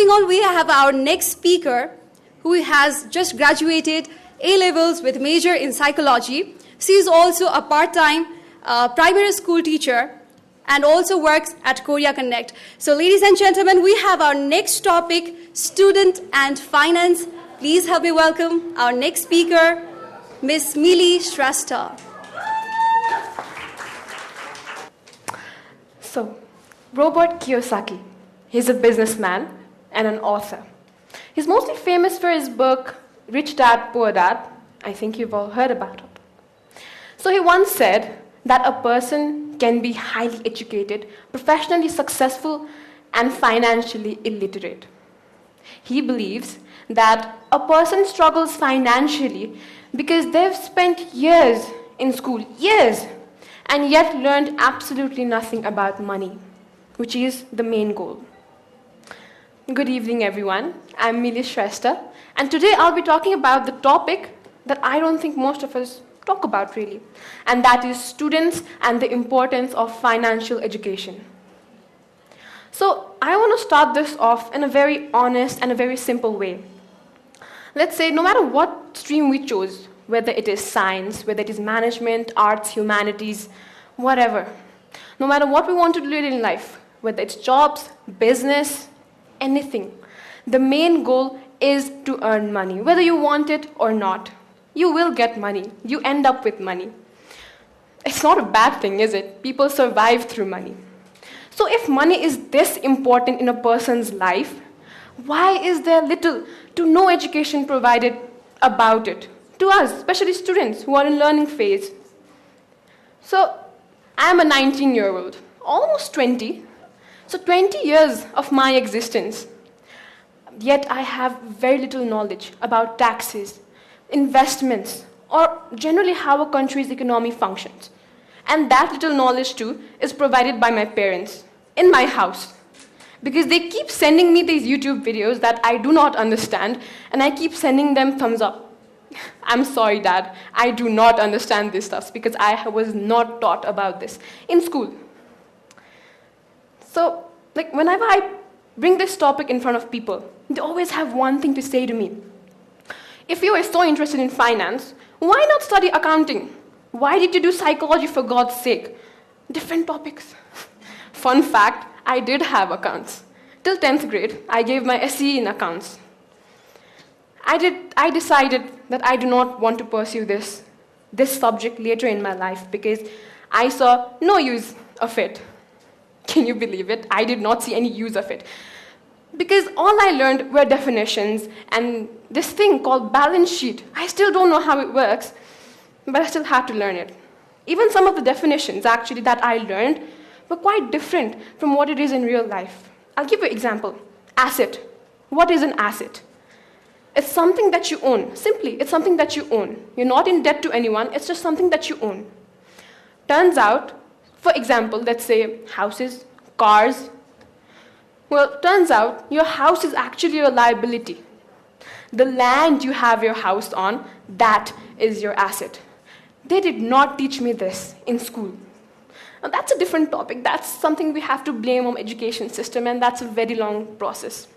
moving on, we have our next speaker who has just graduated A-levels with major in psychology. She is also a part-time primary school teacher and also works at Korea Connect. So ladies and gentlemen, we have our next topic, student and finance. Please help me welcome our next speaker, Miss Milee Shrestha. So, Robert Kiyosaki, he's a businessman and an author. He's mostly famous for his book, Rich Dad, Poor Dad. I think you've all heard about it. So he once said that a person can be highly educated, professionally successful, and financially illiterate. He believes that a person struggles financially because they've spent years in school, years, and yet learned absolutely nothing about money, which is the main goal. Good evening, everyone. I'm Milee Shrestha, and today I'll be talking about the topic that I don't think most of us talk about really, and that is students and the importance of financial education. So I want to start this off in a very honest and a very simple way. Let's say no matter what stream we chose, whether it is science, whether it is management, arts, humanities, whatever, no matter what we want to do in life, whether it's jobs, business, anything, the main goal is to earn money. Whether you want it or not, you will get money. You end up with money. It's not a bad thing, is it? People survive through money. So if money is this important in a person's life, why is there little to no education provided about it to us, especially students who are in learning phase? So I'm a 19-year-old, almost 20. So 20 years of my existence, yet I have very little knowledge about taxes, investments, or generally how a country's economy functions. And that little knowledge too is provided by my parents in my house, because they keep sending me these YouTube videos that I do not understand, and I keep sending them thumbs up. I'm sorry, Dad, I do not understand this stuff because I was not taught about this in school. So, whenever I bring this topic in front of people, they always have one thing to say to me. If you are so interested in finance, why not study accounting? Why did you do psychology, for God's sake? Different topics. Fun fact, I did have accounts. Till 10th grade, I gave my SE in accounts. I decided that I do not want to pursue this subject later in my life because I saw no use of it. Can you believe it? I did not see any use of it. Because all I learned were definitions and this thing called balance sheet. I still don't know how it works, but I still had to learn it. Even some of the definitions, actually, that I learned were quite different from what it is in real life. I'll give you an example. Asset. What is an asset? It's something that you own. Simply, it's something that you own. You're not in debt to anyone. It's just something that you own. Turns out, for example, let's say houses, cars. Well, turns out your house is actually your liability. The land you have your house on, that is your asset. They did not teach me this in school. Now, that's a different topic. That's something we have to blame on the education system, and that's a very long process.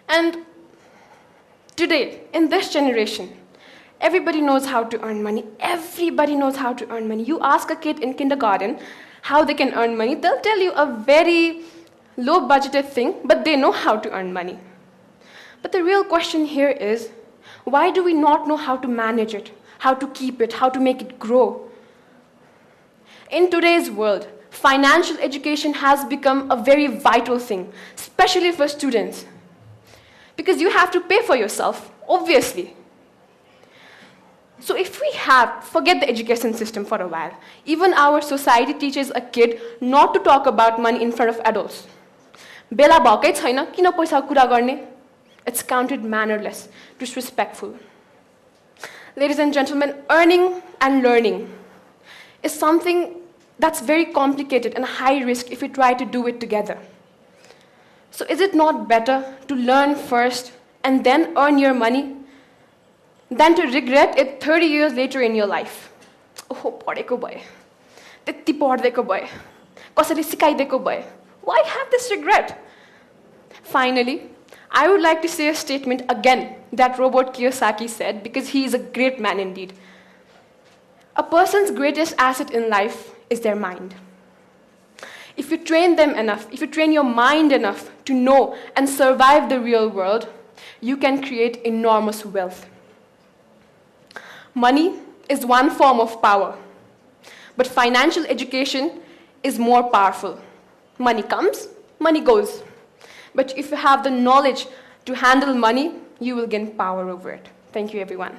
And today, in this generation, everybody knows how to earn money. Everybody knows how to earn money. You ask a kid in kindergarten how they can earn money, they'll tell you a very low-budgeted thing, but they know how to earn money. But the real question here is, why do we not know how to manage it, how to keep it, how to make it grow? In today's world, financial education has become a very vital thing, especially for students. Because you have to pay for yourself, obviously. So if we forget the education system for a while, even our society teaches a kid not to talk about money in front of adults. Bela bhakai chaina, kina paisa कुरा गर्ने? It's counted mannerless, disrespectful. Ladies and gentlemen, earning and learning is something that's very complicated and high risk if we try to do it together. So is it not better to learn first and then earn your money than to regret it 30 years later in your life? Oh, पढेको भए, त्यति पढ्देको भए, कसरी सिकाइदिएको भए. Why have this regret? Finally, I would like to say a statement again that Robert Kiyosaki said, because he is a great man indeed. A person's greatest asset in life is their mind. If you train them enough, if you train your mind enough to know and survive the real world, you can create enormous wealth. Money is one form of power, but financial education is more powerful. Money comes, money goes. But if you have the knowledge to handle money, you will gain power over it. Thank you, everyone.